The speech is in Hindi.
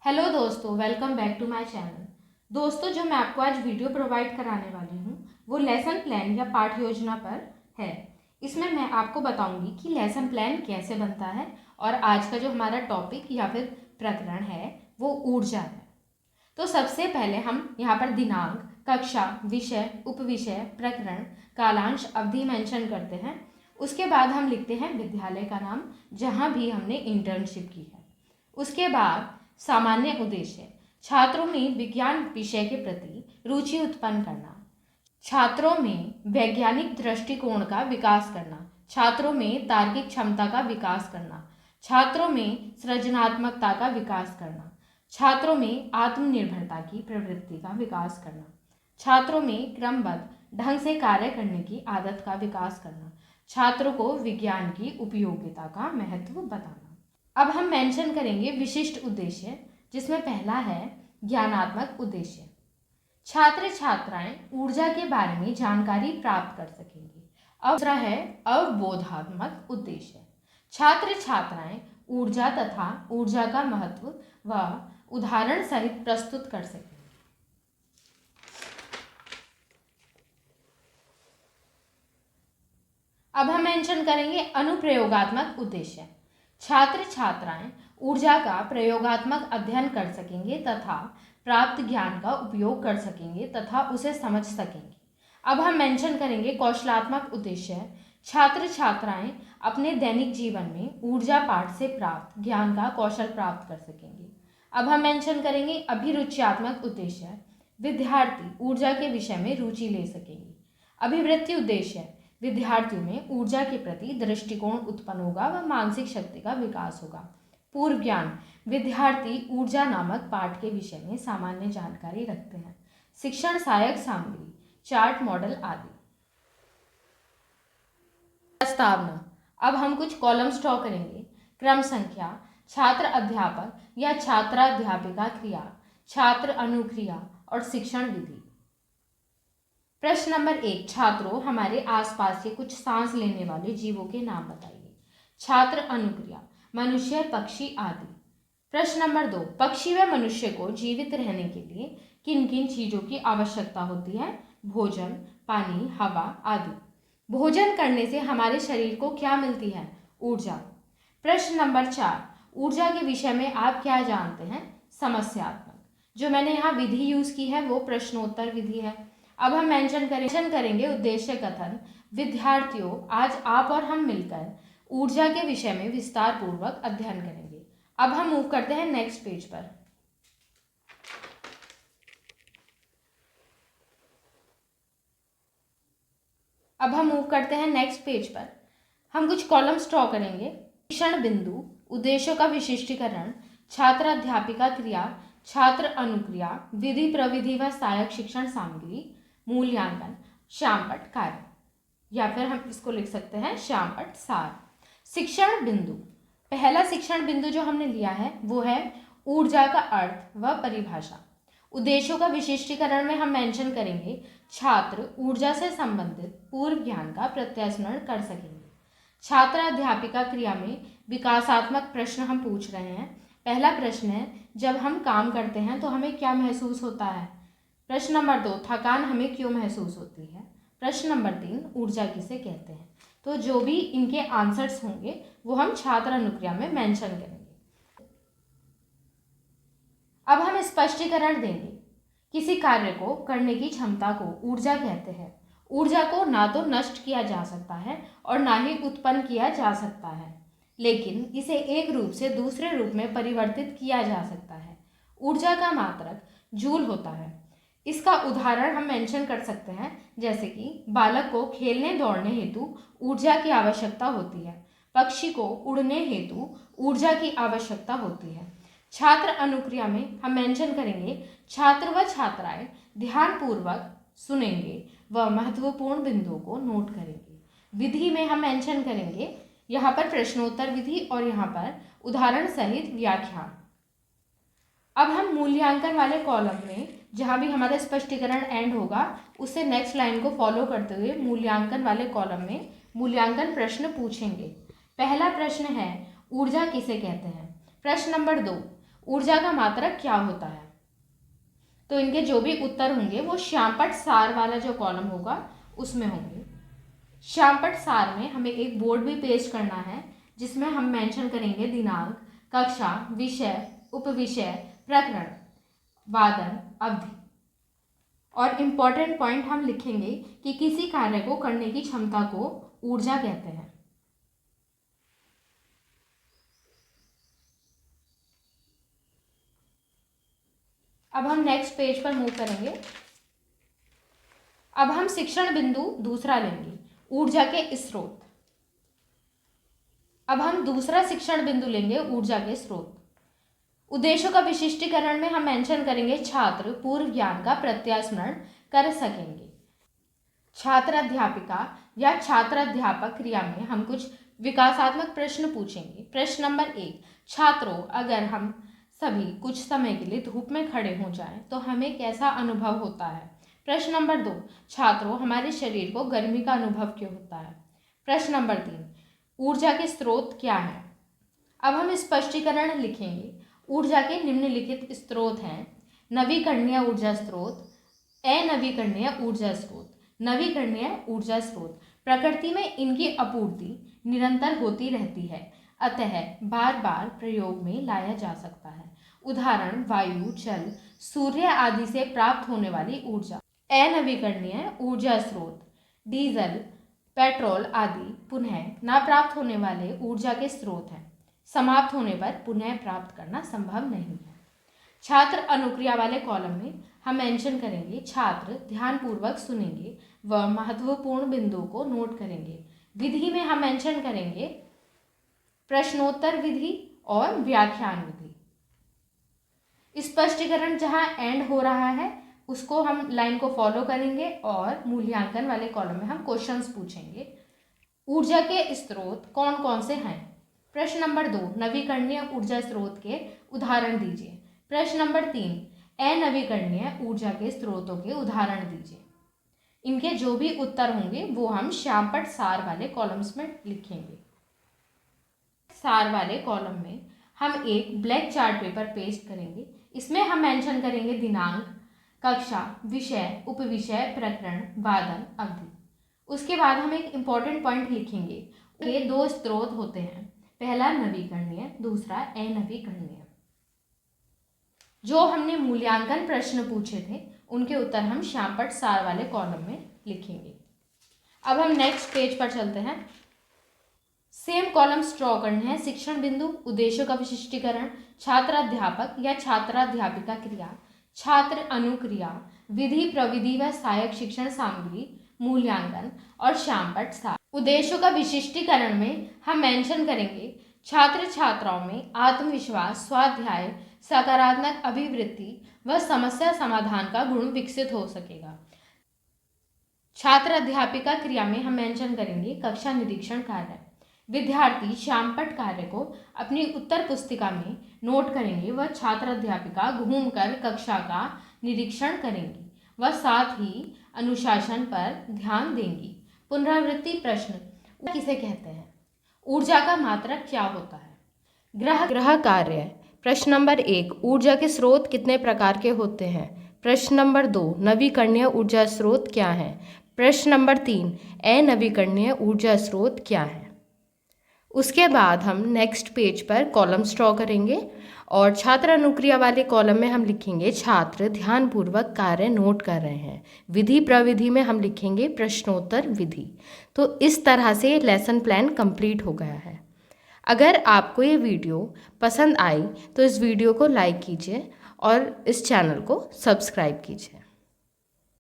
हेलो दोस्तों, welcome back to my channel. दोस्तों, जो मैं आपको आज वीडियो प्रोवाइड कराने वाली हूँ वो लेसन प्लान या पाठ योजना पर है। इसमें मैं आपको बताऊंगी कि लेसन प्लान कैसे बनता है और आज का जो हमारा टॉपिक या फिर प्रकरण है वो ऊर्जा है। तो सबसे पहले हम यहाँ पर दिनांक, कक्षा, विषय, उपविषय, प्रकरण, कालांश, अवधि मेंशन करते हैं। उसके बाद हम लिखते हैं विद्यालय का नाम जहाँ भी हमने इंटर्नशिप की है। उसके बाद सामान्य उद्देश्य, छात्रों में विज्ञान विषय के प्रति रुचि उत्पन्न करना, छात्रों में वैज्ञानिक दृष्टिकोण का विकास करना, छात्रों में तार्किक क्षमता का विकास करना, छात्रों में सृजनात्मकता का विकास करना, छात्रों में आत्मनिर्भरता की प्रवृत्ति का विकास करना, छात्रों में क्रमबद्ध ढंग से कार्य करने की आदत का विकास करना, छात्रों को विज्ञान की उपयोगिता का महत्व बताना। अब हम मेंशन करेंगे विशिष्ट उद्देश्य, जिसमें पहला है ज्ञानात्मक उद्देश्य। छात्र छात्राएं ऊर्जा के बारे में जानकारी प्राप्त कर सकेंगे। अब दूसरा है अवबोधात्मक उद्देश्य। छात्र छात्राएं ऊर्जा तथा ऊर्जा का महत्व व उदाहरण सहित प्रस्तुत कर सकेंगे। अब हम मेंशन करेंगे अनुप्रयोगात्मक उद्देश्य। छात्र छात्राएं ऊर्जा का प्रयोगात्मक अध्ययन कर सकेंगे तथा प्राप्त ज्ञान का उपयोग कर सकेंगे तथा उसे समझ सकेंगे। अब हम मेंशन करेंगे कौशलात्मक उद्देश्य। छात्र छात्राएं अपने दैनिक जीवन में ऊर्जा पाठ से प्राप्त ज्ञान का कौशल प्राप्त कर सकेंगे। अब हम मेंशन करेंगे अभिरुच्यात्मक उद्देश्य। विद्यार्थी ऊर्जा के विषय में रुचि ले सकेंगे। अभिवृत्ति उद्देश्य, विद्यार्थियों में ऊर्जा के प्रति दृष्टिकोण उत्पन्न होगा व मानसिक शक्ति का विकास होगा। पूर्व ज्ञान, विद्यार्थी ऊर्जा नामक पाठ के विषय में सामान्य जानकारी रखते हैं। शिक्षण सहायक सामग्री, चार्ट, मॉडल आदि। प्रस्तावना, अब हम कुछ कॉलम्स ड्रॉ करेंगे। क्रम संख्या, छात्र अध्यापक या छात्राध्यापिका क्रिया, छात्र अनुक्रिया और शिक्षण विधि। प्रश्न नंबर 1, छात्रों हमारे आसपास के कुछ सांस लेने वाले जीवों के नाम बताइए। छात्र अनुक्रिया, मनुष्य, पक्षी आदि। प्रश्न नंबर 2, पक्षी व मनुष्य को जीवित रहने के लिए किन किन चीजों की आवश्यकता होती है? भोजन, पानी, हवा आदि। भोजन करने से हमारे शरीर को क्या मिलती है? ऊर्जा। प्रश्न नंबर 4, ऊर्जा के विषय में आप क्या जानते हैं? समस्यात्मक। जो मैंने यहाँ विधि यूज की है वो प्रश्नोत्तर विधि है। अब हम मेंशन करेंगे उद्देश्य कथन। विद्यार्थियों, आज आप और हम मिलकर ऊर्जा के विषय में विस्तार पूर्वक अध्ययन करेंगे। अब हम मूव करते हैं नेक्स्ट पेज पर। हम कुछ कॉलम्स ड्रॉ करेंगे। शिक्षण बिंदु, उद्देश्यों का विशिष्टीकरण, छात्र अध्यापिका क्रिया, छात्र अनुक्रिया, विधि प्रविधि व सहायक शिक्षण सामग्री, मूल्यांकन, श्यामपट्ट कार्य, या फिर हम इसको लिख सकते हैं श्यामपट्ट सार। शिक्षण बिंदु, पहला शिक्षण बिंदु जो हमने लिया है वो है ऊर्जा का अर्थ व परिभाषा। उद्देश्यों का विशिष्टीकरण में हम मेंशन करेंगे छात्र ऊर्जा से संबंधित पूर्व ज्ञान का प्रत्यास्मरण कर सकेंगे। छात्र अध्यापिका क्रिया में विकासात्मक प्रश्न हम पूछ रहे हैं। पहला प्रश्न है, जब हम काम करते हैं तो हमें क्या महसूस होता है? प्रश्न नंबर 2, थकान हमें क्यों महसूस होती है? प्रश्न नंबर 3, ऊर्जा किसे कहते हैं? तो जो भी इनके आंसर्स होंगे वो हम छात्र अनुक्रिया में मेंशन करेंगे। अब हम स्पष्टीकरण देंगे। किसी कार्य को करने की क्षमता को ऊर्जा कहते हैं। ऊर्जा को ना तो नष्ट किया जा सकता है और ना ही उत्पन्न किया जा सकता है, लेकिन इसे एक रूप से दूसरे रूप में परिवर्तित किया जा सकता है। ऊर्जा का मात्रक जूल होता है। इसका उदाहरण हम मेंशन कर सकते हैं, जैसे कि बालक को खेलने दौड़ने हेतु ऊर्जा की आवश्यकता होती है, पक्षी को उड़ने हेतु ऊर्जा की आवश्यकता होती है। छात्र अनुक्रिया में हम मेंशन करेंगे छात्र व छात्राएं ध्यानपूर्वक सुनेंगे व महत्वपूर्ण बिंदुओं को नोट करेंगे। विधि में हम मेंशन करेंगे यहाँ पर प्रश्नोत्तर विधि और यहाँ पर उदाहरण सहित व्याख्यान। अब हम मूल्यांकन वाले कॉलम में जहाँ भी हमारा स्पष्टीकरण एंड होगा उससे नेक्स्ट लाइन को फॉलो करते हुए मूल्यांकन वाले कॉलम में मूल्यांकन प्रश्न पूछेंगे। पहला प्रश्न है ऊर्जा किसे कहते हैं? प्रश्न नंबर 2, ऊर्जा का मात्रक क्या होता है। तो इनके जो भी उत्तर होंगे वो श्यामपट्ट सार वाला जो कॉलम होगा उसमें होंगे। श्यामपट्ट सार में हमें एक बोर्ड भी पेश करना है जिसमें हम मेंशन करेंगे दिनांक, कक्षा, विषय, उपविषय, प्रकरण, वादन, अवधि। और इम्पॉर्टेंट पॉइंट हम लिखेंगे कि किसी कार्य को करने की क्षमता को ऊर्जा कहते हैं। अब हम नेक्स्ट पेज पर मूव करेंगे। अब हम शिक्षण बिंदु दूसरा लेंगे, ऊर्जा के स्रोत। अब हम दूसरा शिक्षण बिंदु लेंगे, ऊर्जा के स्रोत। उद्देश्यों का विशिष्टीकरण में हम मेंशन करेंगे छात्र पूर्व ज्ञान का प्रत्यास्मरण कर सकेंगे। छात्र अध्यापिका या छात्र अध्यापक क्रिया में हम कुछ विकासात्मक प्रश्न पूछेंगे। प्रश्न नंबर 1, छात्रों, अगर हम सभी कुछ समय के लिए धूप में खड़े हो जाएं तो हमें कैसा अनुभव होता है। प्रश्न नंबर 2, छात्रों, हमारे शरीर को गर्मी का अनुभव क्यों होता है। प्रश्न नंबर 3, ऊर्जा के स्रोत क्या हैं। अब हम स्पष्टीकरण लिखेंगे। ऊर्जा के निम्नलिखित स्रोत हैं: नवीकरणीय ऊर्जा स्रोत, अनवीकरणीय ऊर्जा स्रोत। नवीकरणीय ऊर्जा स्रोत प्रकृति में इनकी आपूर्ति निरंतर होती रहती है, अतः बार बार प्रयोग में लाया जा सकता है। उदाहरण वायु, जल, सूर्य आदि से प्राप्त होने वाली ऊर्जा। अनवीकरणीय ऊर्जा स्रोत डीजल, पेट्रोल आदि पुनः ना प्राप्त होने वाले ऊर्जा के स्रोत हैं। समाप्त होने पर पुनः प्राप्त करना संभव नहीं है। छात्र अनुक्रिया वाले कॉलम में हम मेंशन करेंगे छात्र ध्यानपूर्वक सुनेंगे व महत्वपूर्ण बिंदुओं को नोट करेंगे। विधि में हम मेंशन करेंगे प्रश्नोत्तर विधि और व्याख्यान विधि। स्पष्टीकरण जहाँ एंड हो रहा है उसको हम लाइन को फॉलो करेंगे और मूल्यांकन वाले कॉलम में हम क्वेश्चंस पूछेंगे। ऊर्जा के स्रोत कौन कौन से हैं। प्रश्न नंबर 2, नवीकरणीय ऊर्जा स्रोत के उदाहरण दीजिए। प्रश्न नंबर 3, अनवीकरणीय ऊर्जा के स्रोतों के उदाहरण दीजिए। इनके जो भी उत्तर होंगे वो हम श्यामपट्ट सार वाले कॉलम्स में लिखेंगे। सार वाले कॉलम में हम एक ब्लैक चार्ट पेपर पेस्ट करेंगे। इसमें हम मेंशन करेंगे दिनांक, कक्षा, विषय, उपविषय, प्रकरण, वादन, अवधि। उसके बाद हम एक इम्पॉर्टेंट पॉइंट लिखेंगे। ये 2 स्रोत होते हैं, पहला नवीकरणीय, दूसरा अनवीकरणीय। जो हमने मूल्यांकन प्रश्न पूछे थे उनके उत्तर हम श्यामपट्ट सार वाले कॉलम में लिखेंगे। अब हम नेक्स्ट पेज पर चलते हैं। सेम कॉलम्स ड्रॉ करने हैं। शिक्षण बिंदु, उद्देश्यों का विशिष्टीकरण, छात्र अध्यापक या छात्राध्यापिका क्रिया, छात्र अनुक्रिया, विधि प्रविधि व सहायक शिक्षण सामग्री, मूल्यांकन और श्यामपट्ट सार। उद्देश्यों का विशिष्टीकरण में हम मेंशन करेंगे छात्र छात्राओं में आत्मविश्वास, स्वाध्याय, सकारात्मक अभिवृत्ति व समस्या समाधान का गुण विकसित हो सकेगा। छात्र अध्यापिका क्रिया में हम मेंशन करेंगे कक्षा निरीक्षण कार्य। विद्यार्थी श्यामपट्ट कार्य को अपनी उत्तर पुस्तिका में नोट करेंगे व छात्र अध्यापिका घूमकर कक्षा का निरीक्षण करेंगी व साथ ही अनुशासन पर ध्यान देंगी। पुनरावृत्ति प्रश्न किसे कहते हैं। ऊर्जा का मात्रक क्या होता है। ग्रह कार्य। प्रश्न नंबर 1, ऊर्जा के स्रोत कितने प्रकार के होते हैं। प्रश्न नंबर 2, नवीकरणीय ऊर्जा स्रोत क्या है। प्रश्न नंबर 3, अनवीकरणीय ऊर्जा स्रोत क्या है। उसके बाद हम नेक्स्ट पेज पर कॉलम्स ड्रॉ करेंगे और छात्र अनुक्रिया वाले कॉलम में हम लिखेंगे छात्र ध्यानपूर्वक कार्य नोट कर रहे हैं। विधि प्रविधि में हम लिखेंगे प्रश्नोत्तर विधि। तो इस तरह से लेसन प्लान कंप्लीट हो गया है। अगर आपको ये वीडियो पसंद आई तो इस वीडियो को लाइक कीजिए और इस चैनल को सब्सक्राइब कीजिए।